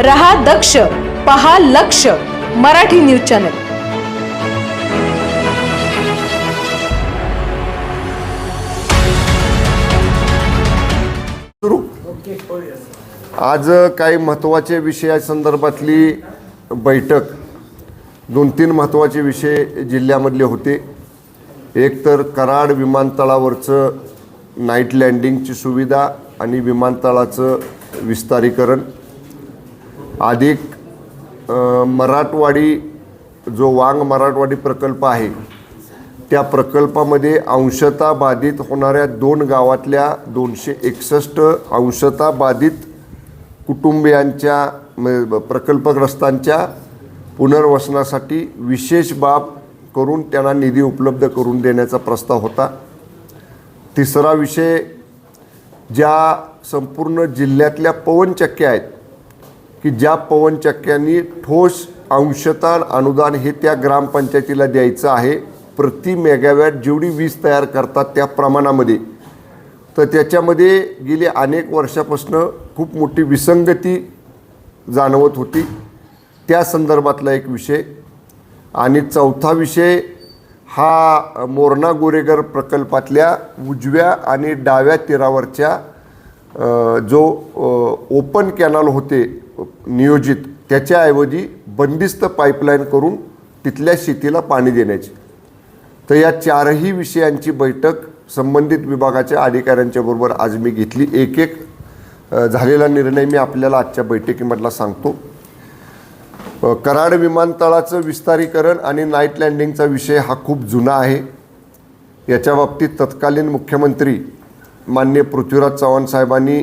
रहा दक्ष, पहा लक्ष मराठी न्यूज चॅनल। आज काही महत्त्वाचे विषयासंदर्भातली बैठक, 2-3 महत्त्वाचे विषय जिल्ह्यामधले होते। एक तर कराड विमानतळावरचं नाईट लँडिंगची सुविधा आणि विमानतळाचं विस्तारीकरण, अधिक मराठवाडी जो वांग मराठवाडी प्रकल्प आहे त्या प्रकल्पामध्ये अंशतः बाधित होणाऱ्या 2 गावातल्या 261 अंशतः बाधित कुटुंबियांच्या प्रकल्पग्रस्तांच्या पुनर्वसनासाठी विशेष बाब करून त्यांना निधी उपलब्ध करून देण्याचा प्रस्ताव होता। तिसरा विषय, ज्या संपूर्ण जिल्ह्यातल्या पवनचक्क्या आहेत की ज्या पवनचक्क्यांनी ठोस अंशतः अनुदान हे त्या ग्रामपंचायतीला द्यायचं आहे, प्रति मेगावॅट जेवढी वीज तयार करतात त्या प्रमाणामध्ये, तर त्याच्यामध्ये गेली अनेक वर्षापासून खूप मोठी विसंगती जाणवत होती। त्या संदर्भातला एक विषय। आणि चौथा विषय हा मोरणा गोरेगर प्रकल्पातल्या उजव्या आणि डाव्या तीरावरच्या जो ओपन कॅनल होते नियोजित, त्याच्याऐवजी बंदिस्त पाईपलाईन करून तिथल्या शेतीला पाणी देण्याची। तर या 4ही विषयांची बैठक संबंधित विभागाच्या अधिकाऱ्यांच्या बरोबर आज मी घेतली। एक झालेला निर्णय मी आपल्याला आजच्या बैठकीमधला सांगतो। कराड विमानतळाचं विस्तारीकरण आणि नाईट लँडिंगचा विषय हा खूप जुना आहे। याच्या बाबतीत तत्कालीन मुख्यमंत्री माननीय पृथ्वीराज चव्हाण साहेबांनी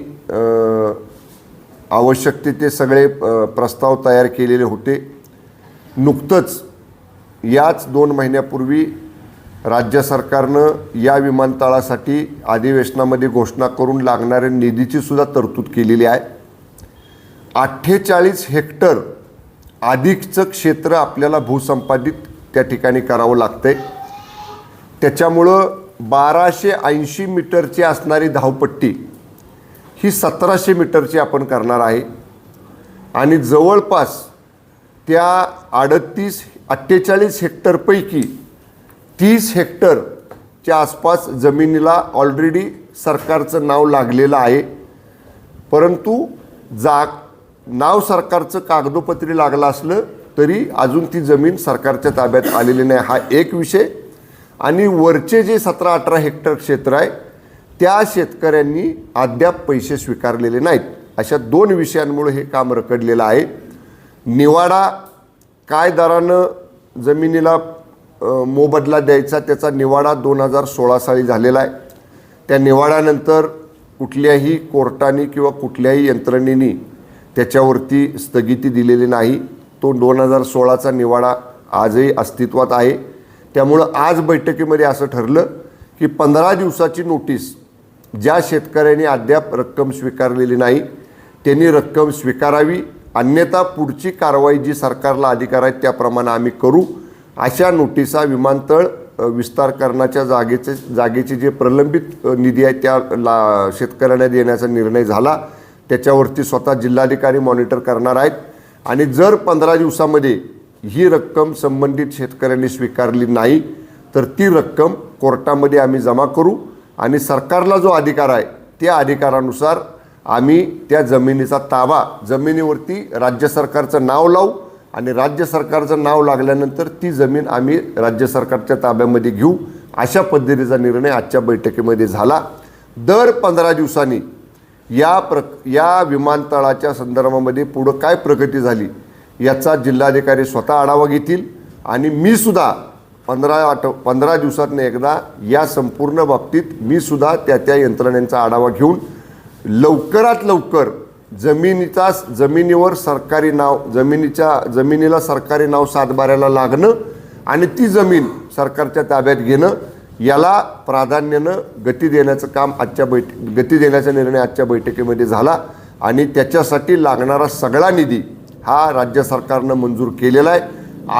आवश्यक ते सगळे प्रस्ताव तयार केलेले होते। नुकतंच याच 2 महिन्यापूर्वी राज्य सरकारनं या विमानतळासाठी अधिवेशनामध्ये घोषणा करून लागणाऱ्या निधीची सुद्धा तरतूद केलेली आहे। 48 हेक्टर अधिकचं क्षेत्र आपल्याला भूसंपादित त्या ठिकाणी करावं लागतंय। त्याच्यामुळं 1280 मीटरची असणारी धावपट्टी ही 1700 मीटरची आपण करणार आहे। आणि जवळपास त्या 48 हेक्टरपैकी 30 हेक्टरच्या आसपास जमिनीला ऑलरेडी सरकारचं नाव लागलेलं आहे, परंतु नाव सरकारचं कागदोपत्री लागलं असलं तरी अजून ती जमीन सरकारच्या ताब्यात आलेली नाही, हा एक विषय। आणि वरचे जे 17-18 हेक्टर क्षेत्र आहे त्या शेतकऱ्यांनी अद्याप पैसे स्वीकारलेले नाहीत। अशा 2 विषयांमुळे हे काम रखडलेलं आहे। निवाडा काय दरानं जमिनीला मोबदला द्यायचा त्याचा निवाडा 2016 साली झालेला आहे। त्या निवाड्यानंतर कुठल्याही कोर्टाने किंवा कुठल्याही यंत्रणेने त्याच्यावरती स्थगिती दिलेली नाही। तो 2016चा निवाडा आजही अस्तित्वात आहे। त्यामुळं आज बैठकीमध्ये असं ठरलं की 15 दिवसाची नोटीस, ज्या शेतकऱ्यांनी अद्याप रक्कम स्वीकारलेली नाही त्यांनी रक्कम स्वीकारावी, अन्यथा पुढची कारवाई जी सरकारला अधिकार आहे त्याप्रमाणे आम्ही करू। अशा नोटिसा विमानतळ विस्तारीकरणाच्या जागेचे जे प्रलंबित निधी आहे त्या शेतकऱ्यांना देण्याचा निर्णय झाला। त्याच्यावरती स्वतः जिल्हाधिकारी मॉनिटर करणार आहेत। आणि जर 15 दिवसामध्ये ही रक्कम संबंधित शेतकऱ्यांनी स्वीकारली नाही तर ती रक्कम कोर्टामध्ये आम्ही जमा करू आणि सरकारला जो अधिकार आहे त्या अधिकारानुसार आम्ही त्या जमिनीचा ताबा, जमिनीवरती राज्य सरकारचं नाव लावू आणि राज्य सरकारचं नाव लागल्यानंतर ती जमीन आम्ही राज्य सरकारच्या ताब्यामध्ये घेऊ। अशा निर्णय आजच्या बैठकीमध्ये झाला। दर 15 दिवसांनी या विमानतळाच्या संदर्भामध्ये पुढं काय प्रगती झाली याचा जिल्हाधिकारी स्वतः आढावा घेतील आणि मी सुद्धा 15 दिवसातून एकदा या संपूर्ण बाबतीत मी सुद्धा त्या यंत्रणेचा आढावा घेऊन लवकरात लवकर जमिनीवर सरकारी नाव, जमिनीला सरकारी नाव सातबाऱ्याला लागणं आणि ती जमीन सरकारच्या ताब्यात घेणं याला प्राधान्यानं गती देण्याचं काम गती देण्याचा निर्णय आजच्या बैठकीमध्ये झाला। आणि त्याच्यासाठी लागणारा सगळा निधी हा राज्य सरकारनं मंजूर केलेला आहे।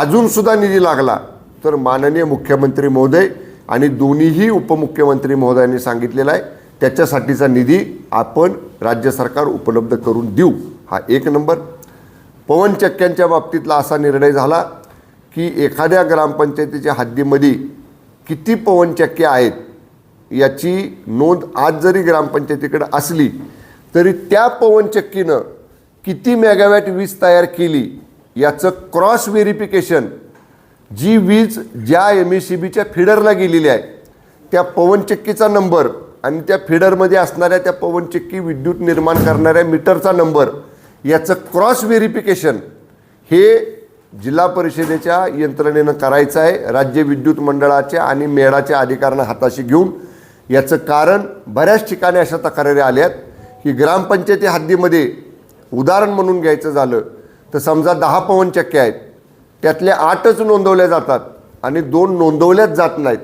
अजून सुद्धा निधी लागला तर माननीय मुख्यमंत्री महोदय आणि दोन्हीही उपमुख्यमंत्री महोदयांनी सांगितलेलं आहे त्याच्यासाठीचा निधी आपण राज्य सरकार उपलब्ध करून देऊ। हा एक नंबर। पवनचक्क्यांच्या बाबतीतला असा निर्णय झाला की एखाद्या ग्रामपंचायतीच्या हद्दीमध्ये किती पवनचक्क्या आहेत याची नोंद आज जरी ग्रामपंचायतीकडे असली तरी त्या पवनचक्कीनं किती मेगावॅट वीज तयार केली याचं क्रॉस व्हेरिफिकेशन जी वीज ज्या MSEBच्या फिडरला गेलेली आहे त्या पवनचक्कीचा नंबर आणि त्या फिडरमध्ये असणाऱ्या त्या पवनचक्की विद्युत निर्माण करणाऱ्या मीटरचा नंबर याचं क्रॉस व्हेरिफिकेशन हे जिल्हा परिषदेच्या यंत्रणेनं करायचं आहे, राज्य विद्युत मंडळाच्या आणि मेळाच्या अधिकाऱ्यांना हाताशी घेऊन. याचं कारण बऱ्याच ठिकाणी अशा तक्रारी आल्यात की ग्रामपंचायती हद्दीमध्ये उदाहरण म्हणून घ्यायचं झालं तर समजा 10 पवनचक्क्या आहेत, त्यातल्या 8च नोंदवल्या जातात आणि 2 नोंदवल्याच जात नाहीत.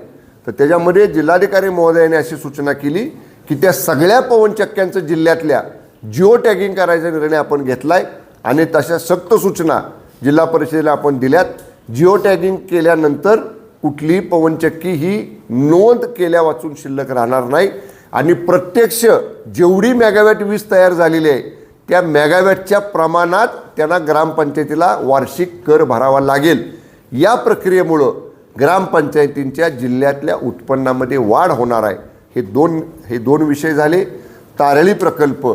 तर त्याच्यामध्ये जिल्हाधिकारी महोदयाने अशी सूचना केली की त्या सगळ्या पवनचक्क्यांचं जिल्ह्यातल्या जिओ टॅगिंग करायचा निर्णय आपण घेतला आहे आणि तशा सक्त सूचना जिल्हा परिषदेला आपण दिल्यात. जिओ टॅगिंग केल्यानंतर कुठलीही पवनचक्की ही नोंद केल्या वाचून शिल्लक राहणार नाही आणि प्रत्यक्ष जेवढी मेगावॅट वीज तयार झालेली आहे त्या मेगावॅटच्या प्रमाणात त्यांना ग्रामपंचायतीला वार्षिक कर भरावा लागेल. या प्रक्रियेमुळं ग्रामपंचायतींच्या जिल्ह्यातल्या उत्पन्नामध्ये वाढ होणार आहे. हे दोन विषय झाले. तारळी प्रकल्प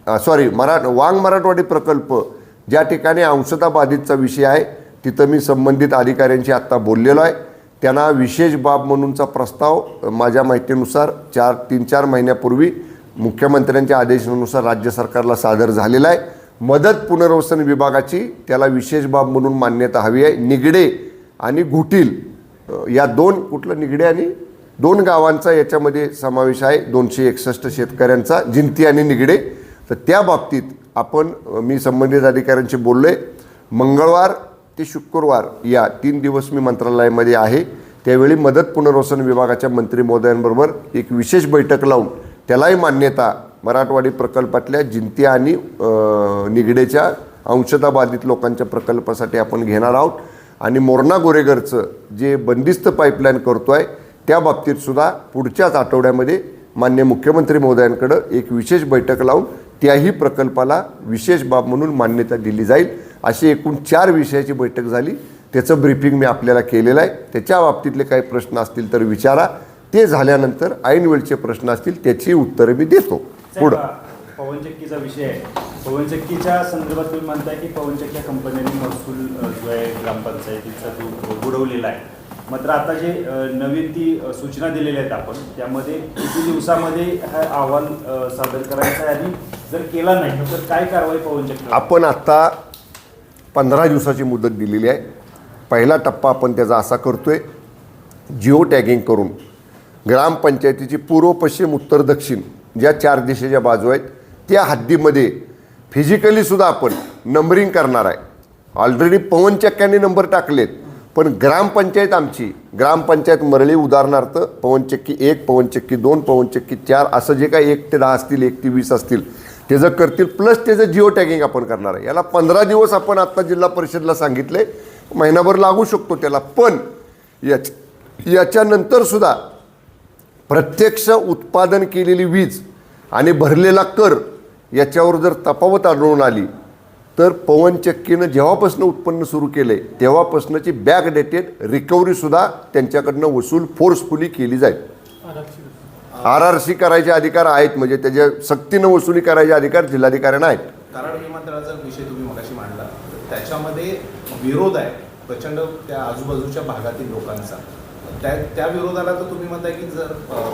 वांग मराठवाडी प्रकल्प ज्या ठिकाणी अंशतः बाधितचा विषय आहे तिथं मी संबंधित अधिकाऱ्यांशी आत्ता बोललेलो आहे. त्यांना विशेष बाब म्हणूनचा प्रस्ताव माझ्या माहितीनुसार 3-4 महिन्यापूर्वी मुख्यमंत्र्यांच्या आदेशानुसार राज्य सरकारला सादर झालेला आहे. मदत पुनर्वसन विभागाची त्याला विशेष बाब म्हणून मान्यता हवी आहे. निगडे आणि घुटील या निगडे आणि 2 गावांचा याच्यामध्ये समावेश आहे. 261 शेतकऱ्यांचा, जिंती आणि निगडे. तर त्या बाबतीत मी संबंधित अधिकाऱ्यांशी बोललो आहे. मंगळवार ते शुक्रवार या 3 दिवस मी मंत्रालयामध्ये आहे. त्यावेळी मदत पुनर्वसन विभागाच्या मंत्री महोदयांबरोबर एक विशेष बैठक लावून त्यालाही मान्यता मराठवाडी प्रकल्पातल्या जिंती आणि निगडेच्या अंशतः बाधित लोकांच्या प्रकल्पासाठी आपण घेणार आहोत. आणि मोरणा गोरेगरचं जे बंदिस्त पाईपलाईन करतो आहे त्या बाबतीतसुद्धा पुढच्याच आठवड्यामध्ये माननीय मुख्यमंत्री महोदयांकडं एक विशेष बैठक लावून त्याही प्रकल्पाला विशेष बाब म्हणून मान्यता दिली जाईल. अशी एकूण 4 विषयाची बैठक झाली. त्याचं ब्रीफिंग मी आपल्याला केलेलं आहे. त्याच्या बाबतीतले काही प्रश्न असतील तर विचारा. ते झाल्यानंतर ऐन वेळचे प्रश्न असतील त्याची उत्तरं मी देतो. पुढं पवनचक्कीचा विषय आहे. पवनचक्कीच्या संदर्भात तुम्ही म्हणताय की पवनचक्क्या कंपन्यांनी महसूल जो आहे ग्रामपंचायतीचा तो बुडवलेला आहे. मात्र आता जे नवीन ती सूचना दिलेल्या आहेत आपण त्यामध्ये किती दिवसामध्ये हा अहवाल सादर करायचा आहे आणि जर केला नाही तर काय कारवाई पवनचक्की? आपण आत्ता 15 दिवसाची मुदत दिलेली आहे. पहिला टप्पा आपण त्याचा असा करतोय, जिओ टॅगिंग करून ग्रामपंचायतीची पूर्व पश्चिम उत्तर दक्षिण ज्या 4 दिशेच्या बाजू आहेत त्या हद्दीमध्ये फिजिकलीसुद्धा आपण नंबरिंग करणार आहे. ऑलरेडी पवनचक्क्यांनी नंबर टाकलेत पण ग्रामपंचायत मरळी उदाहरणार्थ पवनचक्की 1, पवनचक्की 2, पवनचक्की 4 असं जे काही 1 ते 10 असतील, 1 ते 20 असतील त्याचं करतील. प्लस त्याचं जिओ टॅगिंग आपण करणार आहे. याला 15 दिवस आपण आत्ता जिल्हा परिषदला सांगितले, महिनाभर लागू शकतो त्याला. पण याच्यानंतरसुद्धा प्रत्यक्ष उत्पादन केलेली वीज आणि भरलेला कर याच्यावर जर तफावत आढळून आली तर पवनचक्कीनं जेव्हापासून उत्पन्न सुरू केलं आहे तेव्हापासूनची बॅक डेटेड रिकव्हरीसुद्धा त्यांच्याकडनं वसूल फोर्सफुली केली जाईल. RRC करायचे अधिकार आहेत, म्हणजे त्याच्या सक्तीनं वसुली करायचे अधिकार जिल्हाधिकाऱ्यांना आहेत. कराड विमानतळाचा विषय तुम्ही मगाशी मांडला, त्याच्यामध्ये विरोध आहे प्रचंड त्या आजूबाजूच्या भागातील लोकांचा. त्या विरोधाला तर तुम्ही म्हणताय की जर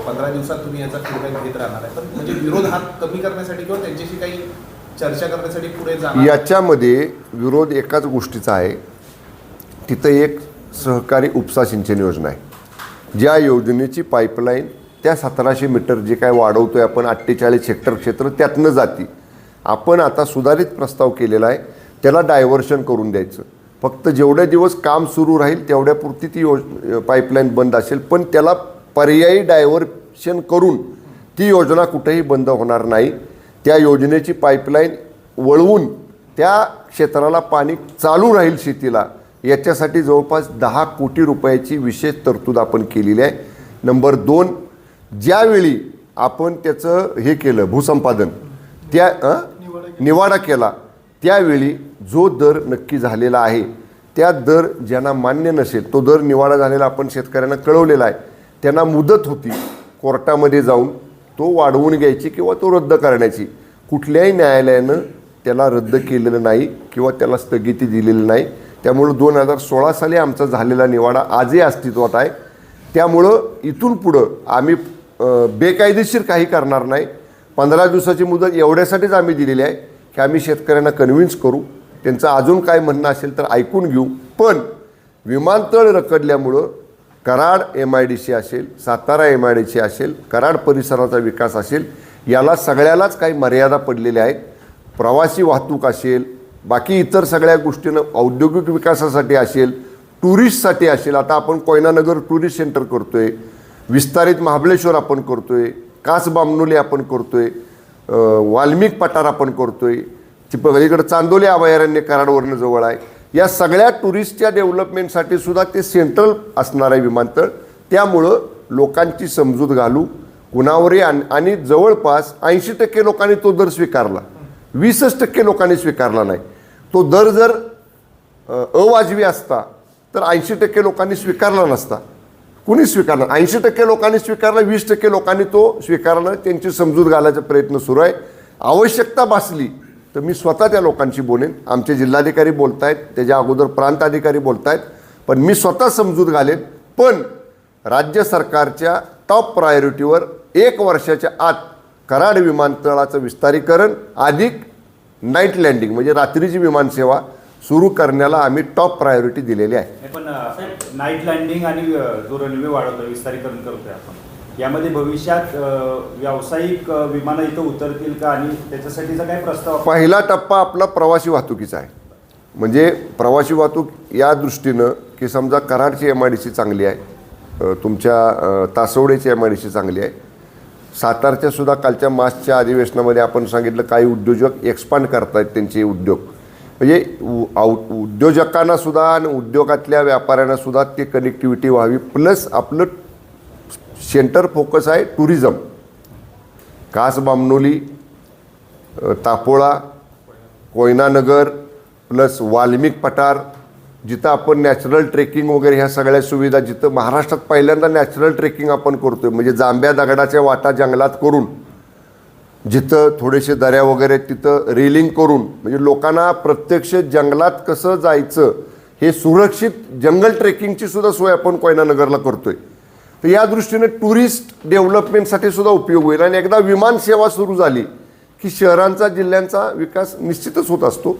15 दिवसात तुम्ही याचा फीडबॅक घेत राहणार आहे, पण म्हणजे विरोध हा कमी करण्यासाठी किंवा त्यांच्याशी काही चर्चा करण्यासाठी पुढे जाणार? याच्यामध्ये विरोध एकाच गोष्टीचा आहे. तिथं एक सहकारी उपसा सिंचन योजना आहे, ज्या योजनेची पाईपलाईन त्या 1700 मीटर जे काय वाढवतोय आपण 48 हेक्टर क्षेत्र त्यातनं जाती. आपण आता सुधारित प्रस्ताव केलेला आहे, त्याला डायव्हर्शन करून द्यायचं. फक्त जेवढे दिवस काम सुरू राहील तेवढ्यापुरती ती पाईपलाईन बंद असेल, पण त्याला पर्यायी डायव्हर्शन करून ती योजना कुठेही बंद होणार नाही. त्या योजनेची पाईपलाईन वळवून त्या क्षेत्राला पाणी चालू राहील शेतीला, याच्यासाठी जवळपास 10 कोटी रुपयाची विशेष तरतूद आपण केलेली आहे. नंबर 2, ज्यावेळी आपण त्याचं हे केलं भूसंपादन, निवाडा केला, त्यावेळी जो दर नक्की झालेला आहे त्या दर ज्यांना मान्य नसेल, तो दर निवाडा झालेला आपण शेतकऱ्यांना कळवलेला आहे, त्यांना मुदत होती कोर्टामध्ये जाऊन तो वाढवून घ्यायची किंवा तो रद्द करण्याची. कुठल्याही न्यायालयानं त्याला रद्द केलेलं नाही किंवा त्याला स्थगिती दिलेली नाही. त्यामुळं 2016 साली आमचा झालेला निवाडा आजही अस्तित्वात आहे. त्यामुळं इथून पुढं आम्ही बेकायदेशीर काही करणार नाही. 15 दिवसाची मुदत एवढ्यासाठीच आम्ही दिलेली आहे की आम्ही शेतकऱ्यांना कन्व्हिन्स करू, त्यांचं अजून काय म्हणणं असेल तर ऐकून घेऊ. पण विमानतळ रखडल्यामुळं कराड MIDC असेल, सातारा MIDC असेल, कराड परिसराचा विकास असेल, याला सगळ्यालाच काही मर्यादा पडलेल्या आहेत. प्रवासी वाहतूक असेल, बाकी इतर सगळ्या गोष्टींना औद्योगिक विकासासाठी असेल, टुरिस्टसाठी असेल. आता आपण कोयनानगर टुरिस्ट सेंटर करतो आहे, विस्तारित महाबळेश्वर आपण करतो आहे, कासबामनोली आपण करतो आहे, वाल्मिक पठार आपण करतो आहे, पलीकडे चांदोली अभयारण्य कराडवरनं जवळ आहे. या सगळ्या टुरिस्टच्या डेव्हलपमेंटसाठी सुद्धा ते सेंट्रल असणार आहे विमानतळ. त्यामुळं लोकांची समजूत घालू कुणावरही आणि जवळपास 80% लोकांनी तो दर स्वीकारला, 20% लोकांनी स्वीकारला नाही. तो दर जर अवाजवी असता तर 80% लोकांनी स्वीकारला नसता. कुणी स्वीकारला? 80% लोकांनी स्वीकारला, 20% लोकांनी तो स्वीकारला. त्यांची समजूत घालायचा प्रयत्न सुरू आहे. आवश्यकता भासली तर मी स्वतः त्या लोकांशी बोलेन. आमचे जिल्हाधिकारी बोलत आहेत, त्याच्या अगोदर प्रांत अधिकारी बोलत आहेत, पण मी स्वतः समजूत घालेन. पण राज्य सरकारच्या टॉप प्रायोरिटीवर 1 वर्षाच्या आत कराड विमानतळाचं विस्तारीकरण अधिक नाईट लँडिंग म्हणजे रात्रीची विमानसेवा सुरू करण्याला आम्ही टॉप प्रायोरिटी दिलेली आहे. पण नाईट लँडिंग आणि जो रनवे वाढवतोय, विस्तारीकरण करतोय आपण, यामध्ये भविष्यात व्यावसायिक विमानं इथं उतरतील का आणि त्याच्यासाठीचा काय प्रस्ताव? पहिला टप्पा आपला प्रवासी वाहतुकीचा आहे. म्हणजे प्रवासी वाहतूक या दृष्टीनं की समजा कराडची MIDC चांगली आहे, तुमच्या तासवडेची MIDC चांगली आहे, सातारच्या सुद्धा कालच्या मार्चच्या अधिवेशनामध्ये आपण सांगितलं काही उद्योजक एक्सपांड करतायत त्यांचे उद्योग. म्हणजे उद्योजकांना सुद्धा आणि उद्योगातल्या व्यापाऱ्यांना सुद्धा ते कनेक्टिव्हिटी व्हावी. प्लस आपलं सेंटर फोकस आहे टुरिझम. कासबामनोली, तापोळा, कोयनानगर प्लस वाल्मिक पठार, जिथं आपण नॅचरल ट्रेकिंग वगैरे ह्या सगळ्या सुविधा, जिथं महाराष्ट्रात पहिल्यांदा नॅचरल ट्रेकिंग आपण करतोय, म्हणजे जांभ्या दगडाच्या वाटा जंगलात करून, जिथं थोडेसे दऱ्या वगैरे तिथं रेलिंग करून, म्हणजे लोकांना प्रत्यक्ष जंगलात कसं जायचं हे सुरक्षित जंगल ट्रेकिंगची सुद्धा सोय आपण कोयनानगरला करतोय. तर या दृष्टीने टुरिस्ट डेव्हलपमेंटसाठी सुद्धा उपयोग होईल. आणि एकदा विमान सेवा सुरू झाली की शहरांचा जिल्ह्यांचा विकास निश्चितच होत असतो.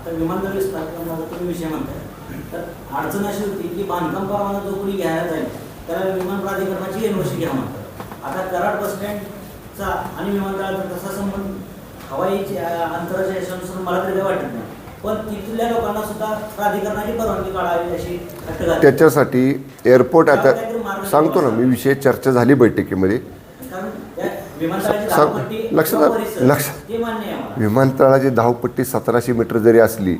विमानतळ विस्तार तुम्ही विषय म्हणताय, तर अडचण अशी होती की बांधकाम परवाना जो कोणी घ्यायला जाईल त्याला विमान प्राधिकरणाची NOC घ्या म्हणतात. आता कराड बस स्टँडचा आणि विमानतळाचा तसा संबंध हवाई अंतराच्या हिशोबानुसार मला तरी वाटत नाही, पण तिथल्या लोकांना सुद्धा प्राधिकरणाची परवानगी काढावी अशी अट. त्याच्यासाठी एअरपोर्ट आता सांगतो ना मी, विषय चर्चा झाली बैठकीमध्ये. लक्षात विमानतळाची धावपट्टी 1700 मीटर जरी असली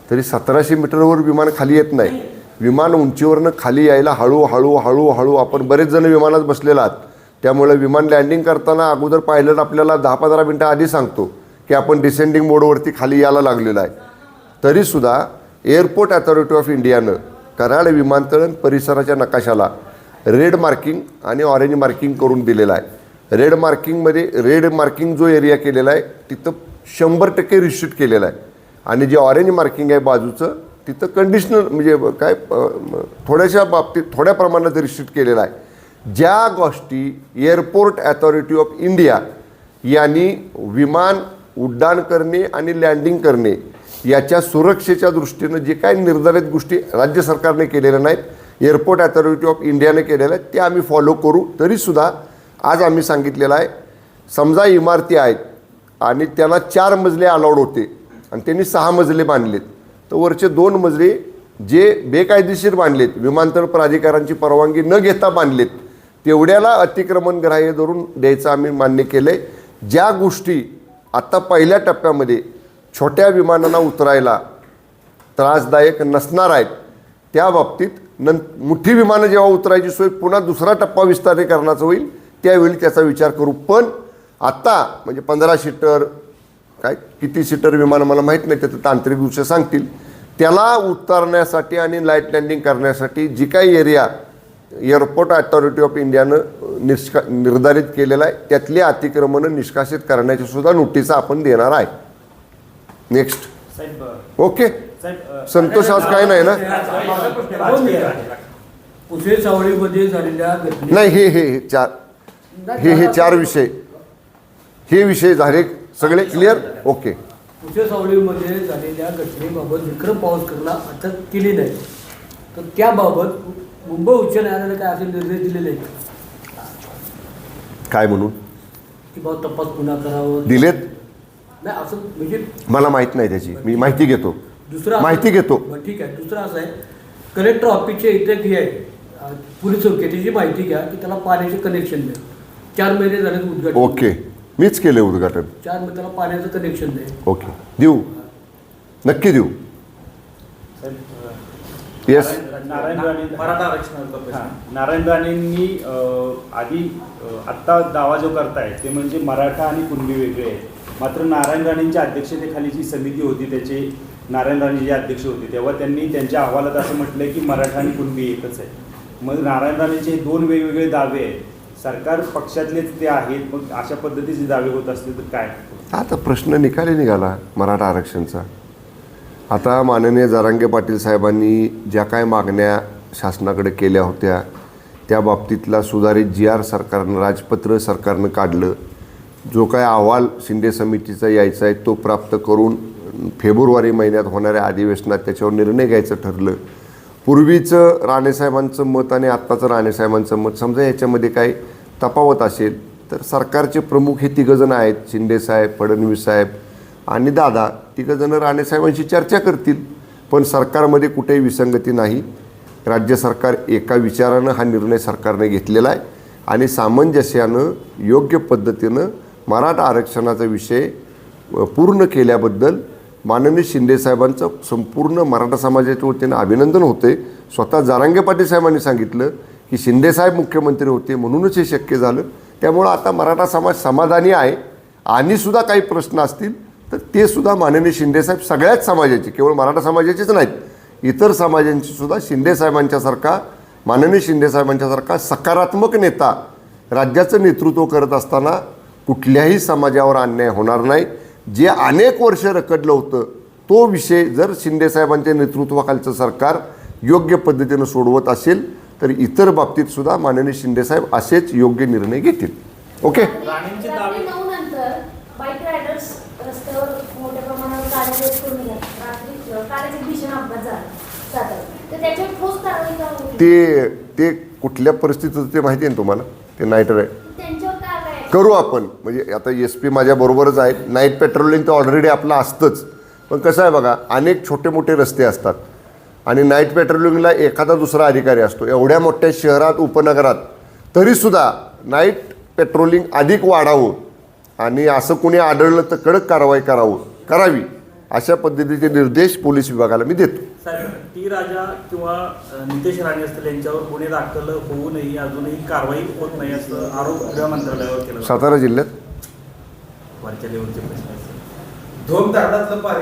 तरी 1700 मीटरवर विमान खाली येत नाही. विमान उंचीवरनं खाली यायला हळूहळू हळूहळू, आपण बरेच जण विमानात बसलेला आहात, त्यामुळे विमान लँडिंग करताना अगोदर पायलट आपल्याला 10-15 मिनटं आधी सांगतो की आपण डिसेंडिंग मोडवरती खाली यायला लागलेलं आहे. तरीसुद्धा एअरपोर्ट अथॉरिटी ऑफ इंडियानं कराड विमानतळ परिसराच्या नकाशाला रेड मार्किंग आणि ऑरेंज मार्किंग करून दिलेलं आहे. रेड मार्किंग जो एरिया केलेला आहे तिथं 100% रिस्ट्रिक्ट केलेला आहे, आणि जे ऑरेंज मार्किंग आहे बाजूचं तिथं कंडिशनल म्हणजे काय थोड्याशा बाबतीत थोड्या प्रमाणात रिस्ट्रिक्ट केलेलं आहे. ज्या गोष्टी एअरपोर्ट अथॉरिटी ऑफ इंडिया यांनी विमान उड्डाण करणे आणि लँडिंग करणे याच्या सुरक्षेच्या दृष्टीनं जे काही निर्धारित गोष्टी राज्य सरकारने केलेल्या नाहीत, एअरपोर्ट अथॉरिटी ऑफ इंडियाने केलेल्या आहेत, ते आम्ही फॉलो करू. तरीसुद्धा आज आम्ही सांगितलेलं आहे, समजा इमारती आहेत आणि त्याला 4 मजले अलाउड होते आणि त्यांनी 6 मजले बांधलेत, तर वरचे 2 मजले जे बेकायदेशीर बांधलेत, विमानतळ प्राधिकरणाची परवानगी न घेता बांधलेत, तेवढ्याला अतिक्रमण ग्राह्य धरून द्यायचं आम्ही मान्य केलं आहे. ज्या गोष्टी आत्ता पहिल्या टप्प्यामध्ये छोट्या विमानांना उतरायला त्रासदायक नसणार आहेत, त्या बाबतीत मोठी विमानं जेव्हा उतरायची सोय पुन्हा दुसरा टप्पा विस्तारीकरणाचा होईल त्यावेळी त्याचा विचार करू. पण आत्ता म्हणजे 15 सीटर काय किती सीटर विमान मला माहीत नाही, त्याचं तांत्रिक दृष्ट्या सांगतील, त्याला उतरण्यासाठी आणि लाईट लँडिंग करण्यासाठी जी काही एरिया एअरपोर्ट अथॉरिटी ऑफ इंडियानं निर्धारित केलेला आहे त्यातली अतिक्रमणं निष्कासित करण्याची सुद्धा नोटीस आपण देणार आहे. नेक्स्ट. साहेब ओके साहेब संतोष आज काय नाही ना? कुसे सावळीमध्ये झालेल्या घटने नाही हे चार विषय, हे विषय झाले सगळे क्लिअर. ओके. कुसे सावळीमध्ये झालेल्या घटनेबाबत विक्रम पावसकरला अटक केली नाही, तर त्याबाबत मुंबई उच्च न्यायालयाने काय असे निर्देश दिलेले आहेत काय म्हणून की बाबा तपास पुन्हा करावं? दिलेत? नाही असं म्हणजे मला माहित नाही त्याची, मी माहिती घेतो. दुसरा माहिती घेतो. ठीक आहे. दुसरं असं आहे, कलेक्टर ऑफिसचे इथे हे आहे पोलीस चौकी, त्याची माहिती घ्या की त्याला पाण्याचे कनेक्शन द्या. 4 महिने झाले उद्घाटन. ओके मीच केले उद्घाटन. 4 महिने त्याला पाण्याचं कनेक्शन द्या. ओके देऊ, नक्की देऊ. येस. नारायण राणे मराठा आरक्षणाचा प्रश्न. नारायण राणेंनी आधी आत्ता दावा जो करताय ते म्हणजे मराठा आणि कुणबी वेगळे आहेत. मात्र नारायण राणेंच्या अध्यक्षतेखाली जी समिती होती त्याचे नारायण राणे जे अध्यक्ष होते तेव्हा त्यांनी त्यांच्या अहवालात असं म्हटलंय की मराठा आणि कुणबी एकच आहे. मग नारायण राणेंचे 2 वेगवेगळे दावे आहेत, सरकार पक्षातलेच ते आहेत, मग अशा पद्धतीचे दावे होत असले तर काय? आता प्रश्न निकाली निघाला मराठा आरक्षणचा. आता माननीय जरांगे पाटील साहेबांनी ज्या काय मागण्या शासनाकडे केल्या होत्या त्या बाबतीतला सुधारित GR सरकारनं, राजपत्र सरकारनं काढलं. जो काय अहवाल शिंदे समितीचा यायचा आहे तो प्राप्त करून फेब्रुवारी महिन्यात होणाऱ्या अधिवेशनात त्याच्यावर निर्णय घ्यायचं ठरलं. पूर्वीचं राणेसाहेबांचं मत आणि आत्ताचं राणेसाहेबांचं मत समजा याच्यामध्ये काही तफावत असेल तर सरकारचे प्रमुख हे तिघंजण आहेत, शिंदेसाहेब, फडणवीस साहेब आणि दादा, तिघंजणं राणेसाहेबांशी चर्चा करतील. पण सरकारमध्ये कुठेही विसंगती नाही. राज्य सरकार एका विचारानं हा निर्णय सरकारने घेतलेला आहे आणि सामंजस्यानं योग्य पद्धतीनं मराठा आरक्षणाचा विषय पूर्ण केल्याबद्दल माननीय शिंदेसाहेबांचं संपूर्ण मराठा समाजाच्या वतीनं अभिनंदन होते. स्वतः जरांगे पाटील साहेबांनी सांगितलं की शिंदेसाहेब मुख्यमंत्री होते म्हणूनच हे शक्य झालं. त्यामुळं आता मराठा समाज समाधानी आहे. आणि सुद्धा काही प्रश्न असतील तर ते सुद्धा माननीय शिंदेसाहेब सगळ्याच समाजाचे, केवळ मराठा समाजाचेच नाहीत, इतर समाजांची सुद्धा शिंदेसाहेबांच्यासारखा, माननीय शिंदेसाहेबांच्यासारखा सकारात्मक नेता राज्याचं नेतृत्व करत असताना कुठल्याही समाजावर अन्याय होणार नाही. जे अनेक वर्ष रखडलं होतं तो विषय जर शिंदेसाहेबांच्या नेतृत्वाखालचं सरकार योग्य पद्धतीनं सोडवत असेल तर इतर बाबतीत सुद्धा माननीय शिंदेसाहेब असेच योग्य निर्णय घेतील. ओके. रात्री 9 नंतर बाईक रायडर्स रस्त्यावर मोठ्या प्रमाणावर गाड्या रेस करून येतात. रात्री कालच एक भीषण अपघात झाला, तर त्याच्यावर ठोस कारवाई का होती? ते कुठल्या परिस्थितीत ते माहिती आहे ना तुम्हाला? ते नाईट त्यांच्यावर कारवाई करू आपण. म्हणजे आता SP माझ्याबरोबरच आहेत. नाईट पेट्रोलिंग तर ऑलरेडी आपलं असतंच, पण कसं आहे बघा, अनेक छोटे मोठे रस्ते असतात आणि नाईट पेट्रोलिंगला एखादा दुसरा अधिकारी असतो. एवढ्या मोठ्या शहरात, उपनगरात तरीसुद्धा नाईट पेट्रोलिंग अधिक वाढावं आणि असं कोणी आढळलं तर कडक कारवाई करावी अशा पद्धतीचे निर्देश पोलीस विभागाला मी देतो. साहेब, टी राजा किंवा नितेश राणे असतील यांच्यावर गुन्हे दाखल होऊनही अजूनही कारवाई होत नाही असं आरोप गृह मंत्रालयावर केला. सातारा जिल्ह्यात वरच्या लेवलचे प्रश्न आहेत. धोम ताडातलं पाणी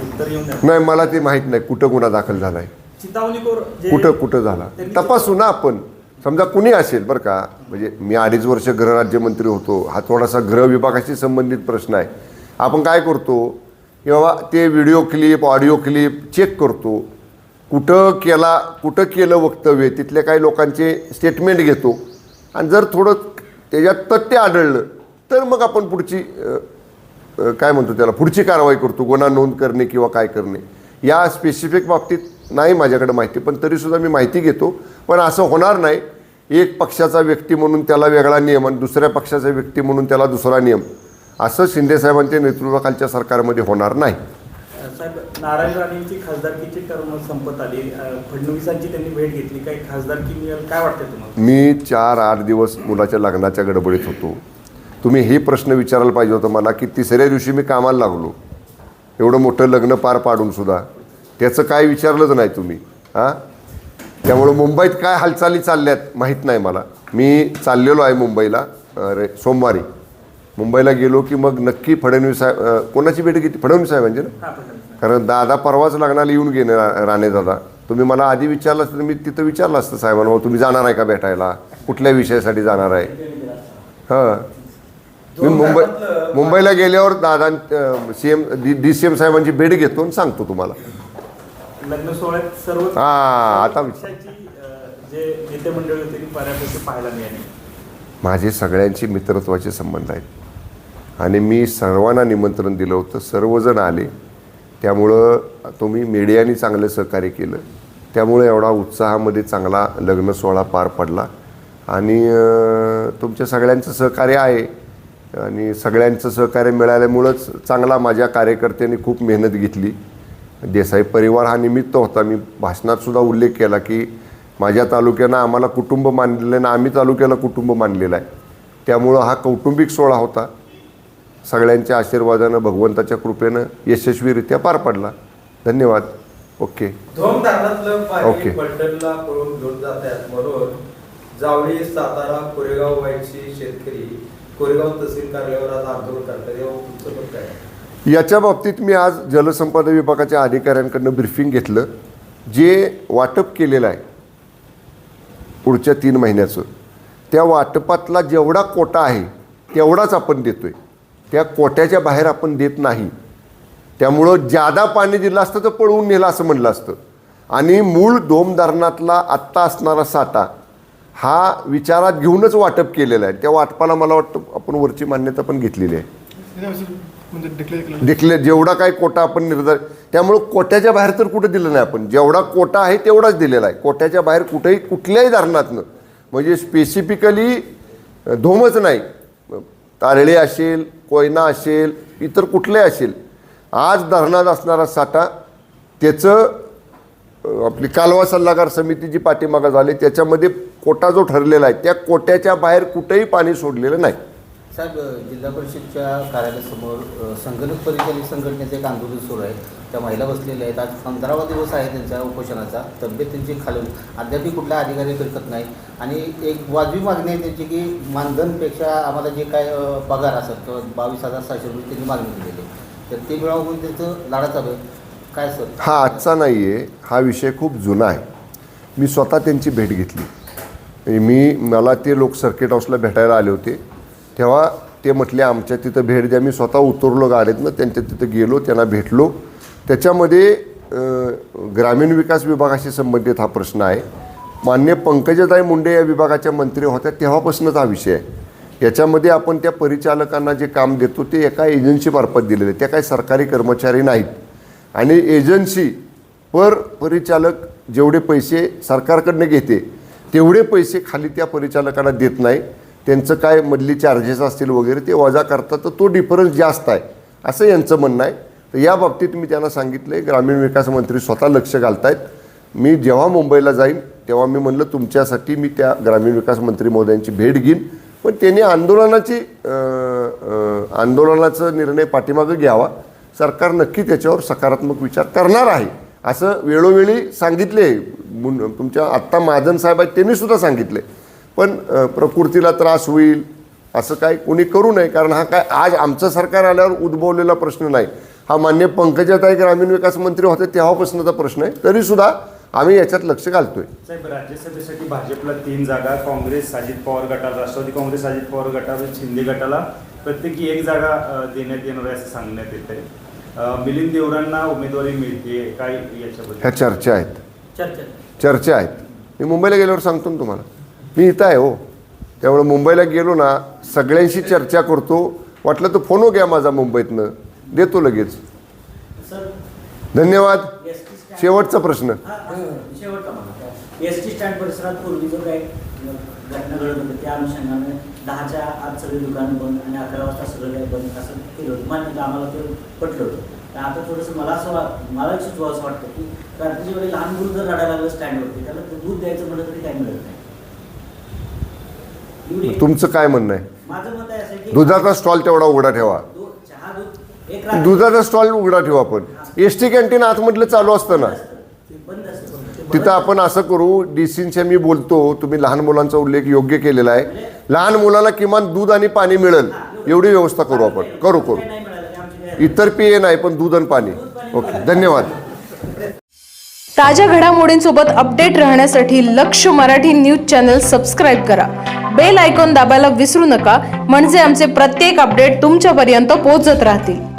उत्तर येऊन द्या. नाही, मला ते माहीत नाही कुठं गुन्हा दाखल झाला आहे, चितावणीकोर कुठं झाला तपासू ना आपण. समजा कुणी असेल बरं का, म्हणजे मी 2.5 वर्ष गृहराज्यमंत्री होतो, हा थोडासा गृह विभागाशी संबंधित प्रश्न आहे. आपण काय करतो की बाबा ते video clip, audio clip check करतो, कुठं केलं वक्तव्य, तिथल्या काही लोकांचे स्टेटमेंट घेतो आणि जर थोडं त्याच्यात तथ्य आढळलं तर मग आपण काय म्हणतो त्याला, पुढची कारवाई करतो, गुन्हा नोंद करणे किंवा काय करणे. या स्पेसिफिक बाबतीत नाही माझ्याकडे माहिती, पण तरीसुद्धा मी माहिती घेतो. पण असं होणार नाही एक पक्षाचा व्यक्ती म्हणून त्याला वेगळा नियम आणि दुसऱ्या पक्षाचा व्यक्ती म्हणून त्याला दुसरा नियम, असं शिंदेसाहेबांच्या नेतृत्वाखालच्या सरकारमध्ये होणार नाही. साहेब, नारायण राणेंची खासदारकीची टर्म संपत आली, फडणवीसांची त्यांनी भेट घेतली, काही खासदारकी मिळेल काय वाटतं तुम्हाला? मी 4-8 दिवस मुलाच्या लग्नाच्या गडबडीत होतो. तुम्ही हे प्रश्न विचारायला पाहिजे होतं मला की 3ऱ्या दिवशी मी कामाला लागलो, एवढं मोठं लग्न पार पाडून सुद्धा त्याचं काय विचारलंच नाही तुम्ही. त्यामुळं मुंबईत काय हालचाली चालल्यात माहीत नाही मला. मी चाललेलो आहे मुंबईला सोमवारी, मुंबईला गेलो की मग नक्की फडणवीस साहेब कोणाची भेट घेतली? फडणवीस साहेबांची ना. कारण दादा परवाच लग्नाला येऊन गेले राणे दादा. तुम्ही मला आधी विचारलं असतं तर मी तिथं विचारलं असतं साहेबांना, तुम्ही जाणार आहे का भेटायला, कुठल्या विषयासाठी जाणार आहे. हां, मी मुंबईला गेल्यावर दादा CM DCM साहेबांची भेट घेतो आणि सांगतो तुम्हाला. लग्न सोहळ्यात सर्व हां, आता जे नेते मंडळी होते ती बऱ्यापैकी पाहायला मिळाली. माझे सगळ्यांची मित्रत्वाचे संबंध आहेत आणि मी सर्वांना निमंत्रण दिलं होतं, सर्वजण आले. त्यामुळं तुम्ही मीडियाने चांगलं सहकार्य केलं, त्यामुळे एवढा उत्साहामध्ये चांगला लग्न सोहळा पार पडला. आणि तुमच्या सगळ्यांचं सहकार्य आहे आणि सगळ्यांचं सहकार्य मिळाल्यामुळंच चांगला माझ्या कार्यकर्त्यांनी खूप मेहनत घेतली. देसाई परिवार हा निमित्त होता. मी भाषणातसुद्धा उल्लेख केला की माझ्या तालुक्यानं आम्हाला कुटुंब मानलेलं आहे, आम्ही तालुक्याला कुटुंब मानलेलं आहे. त्यामुळं हा कौटुंबिक सोहळा होता. सगळ्यांच्या आशीर्वादानं, भगवंताच्या कृपेनं यशस्वीरित्या पार पडला. धन्यवाद. ओके. ओके. पलटणला पळून घेऊन जात आहेत म्हणून जावळी, सातारा, कोरेगाव व्हायची शेतकरी कोरेगाव तहसील कार्यालयावर आज आंदोलन करतात. यावर तुमचं मत काय? याच्या बाबतीत मी आज जलसंपदा विभागाच्या अधिकाऱ्यांकडनं ब्रीफिंग घेतलं. जे वाटप केलेलं आहे पुढच्या 3 महिन्याचं, त्या वाटपातला जेवढा कोटा आहे तेवढाच आपण देतो आहे. त्या कोट्याच्या बाहेर आपण देत नाही. त्यामुळं जादा पाणी दिलं असतं तर पळवून नेलं असं म्हणलं असतं. आणि मूळ दोम धरणातला आत्ता असणारा साठा हा विचारात घेऊनच वाटप केलेला आहे. त्या वाटपाला मला वाटतं आपण वरची मान्यता पण घेतलेली आहे. डिक्लेअर जेवढा काही कोटा आपण निर्धार, त्यामुळं कोट्याच्या बाहेर तर कुठं दिलं नाही आपण. जेवढा कोटा आहे तेवढाच दिलेला आहे. कोट्याच्या बाहेर कुठेही कुठल्याही धरणातनं, म्हणजे स्पेसिफिकली धोमच नाही, तारळे असेल, कोयना असेल, इतर कुठले असेल, आज धरणात असणारा साठा त्याचं आपली कालवा सल्लागार समिती जी पाठीमागं झाली त्याच्यामध्ये कोटा जो ठरलेला आहे त्या कोट्याच्या बाहेर कुठेही पाणी सोडलेलं नाही. साहेब, जिल्हा परिषदच्या कार्यालयासमोर संघटित परिचालित संघटनेचं एक आंदोलन सुरू आहे. त्या महिला बसलेल्या आहेत. आज 15वा दिवस आहे त्यांच्या उपोषणाचा. तब्येत त्यांची खालून अद्यापही कुठला अधिकारी फिरकत नाही. आणि एक वाजवी मागणी आहे त्यांची की मानधनपेक्षा आम्हाला जे काय पगार असत 22,600 रुपये त्यांनी मागणी केलेली आहे, तर ते मिळावं म्हणून त्यांचं लाडा चालू आहे. काय सर? हा आजचा नाही आहे, हा विषय खूप जुना आहे. मी स्वतः त्यांची भेट घेतली. मला ते लोक सर्किट हाऊसला भेटायला आले होते, तेव्हा ते म्हटले आमच्या तिथं भेट द्या. मी स्वतः उतरलो गाडीतनं, त्यांच्या तिथं गेलो, त्यांना भेटलो. त्याच्यामध्ये ग्रामीण विकास विभागाशी संबंधित हा प्रश्न आहे. माननीय पंकजाताई मुंडे या विभागाच्या मंत्री होत्या तेव्हापासूनच हा विषय आहे. याच्यामध्ये आपण त्या परिचालकांना जे काम देतो ते एका एजन्सीमार्फत दिलेले आहे. त्या काही सरकारी कर्मचारी नाहीत. आणि एजन्सी परिचालक जेवढे पैसे सरकारकडनं घेते तेवढे पैसे खाली त्या परिचालकांना देत नाही. त्यांचं काय मधली चार्जेस असतील वगैरे ते वजा करतात, तर तो डिफरन्स जास्त आहे असं यांचं म्हणणं आहे. तर या बाबतीत मी त्यांना सांगितलं आहे, ग्रामीण विकास मंत्री स्वतः लक्ष घालत आहेत. मी जेव्हा मुंबईला जाईन तेव्हा मी म्हणलं तुमच्यासाठी मी त्या ग्रामीण विकास मंत्री महोदयांची भेट घेईन, पण त्यांनी आंदोलनाचा निर्णय पाठीमागं घ्यावा. सरकार नक्की त्याच्यावर सकारात्मक विचार करणार आहे असं वेळोवेळी सांगितले. तुमच्या आत्ता महाजन साहेब आहेत त्यांनीसुद्धा सांगितले. पण प्रकृतीला त्रास होईल असं काय कोणी करू नये, कारण हा काय आज आमचं सरकार आल्यावर उद्भवलेला प्रश्न नाही. हा मान्य पंकजाताई ग्रामीण विकास मंत्री होते तेव्हापासूनचा प्रश्न आहे. तरीसुद्धा आम्ही याच्यात लक्ष घालतोय. साहेब, राज्यसभेसाठी भाजपला 3 जागा, काँग्रेस अजित पवार गटाला, राष्ट्रवादी काँग्रेस अजित पवार गटाला, शिंदे गटाला प्रत्येकी 1 जागा देण्यात येणार आहे असं सांगण्यात येत आहे. मिलिंद देवरांना उमेदवारी मिळते काय याच्याबद्दल? ह्या चर्चा आहेत. मी मुंबईला गेल्यावर सांगतो ना तुम्हाला. मी इथं आहे हो, त्यामुळे मुंबईला गेलो ना सगळ्यांशी चर्चा करतो. वाटलं तर फोन घ्या माझा मुंबईतनं, देतो लगेच. धन्यवाद. शेवटचा प्रश्न. शेवटचा मला एस टी स्टँड परिसरात पूर्वी जो काही घटना घडत होती त्या अनुषंगाने 10च्या आत सगळी दुकानं बंद आणि 11 वाजता सगळं काही बंद असं केलं होतं. मान्य आम्हाला ते पटलं होतं. तर आता थोडंसं मला सुचवावं असं वाटतं की रात्रीच्या वेळी लहान मुलं जर रडायला लागलं स्टँडवरती त्याला दूध द्यायचं म्हटलं तरी काही मिळत नाही. तुमचं काय म्हणणं आहे? माझं मत आहे असं की दुधाचा स्टॉल तेवढा उघडा ठेवा. चहा दूध एक रात्री दुधाचा स्टॉल उघडा ठेवा. आपण एस टी कॅन्टीन आतमधलं चालू असतं ना, बंद असतं. तिथं आपण असं करू. डीसींच्या मी बोलतो, तुम्ही लहान मुलांचा उल्लेख योग्य केलेला आहे. लहान मुलाला किमान दूध आणि पाणी मिळेल एवढी व्यवस्था करू आपण. करू नाही मिळालं की आमची गॅरंटी. इतर पेय नाही, पण दूध आणि पाणी. ओके, धन्यवाद. ताज्या घडामोडींसोबत अपडेट राहण्यासाठी लक्ष मराठी न्यूज चॅनल सबस्क्राईब करा. बेल आयकॉन दाबायला विसरू नका, म्हणजे आमचे प्रत्येक अपडेट तुमच्यापर्यंत पोहोचत राहतील.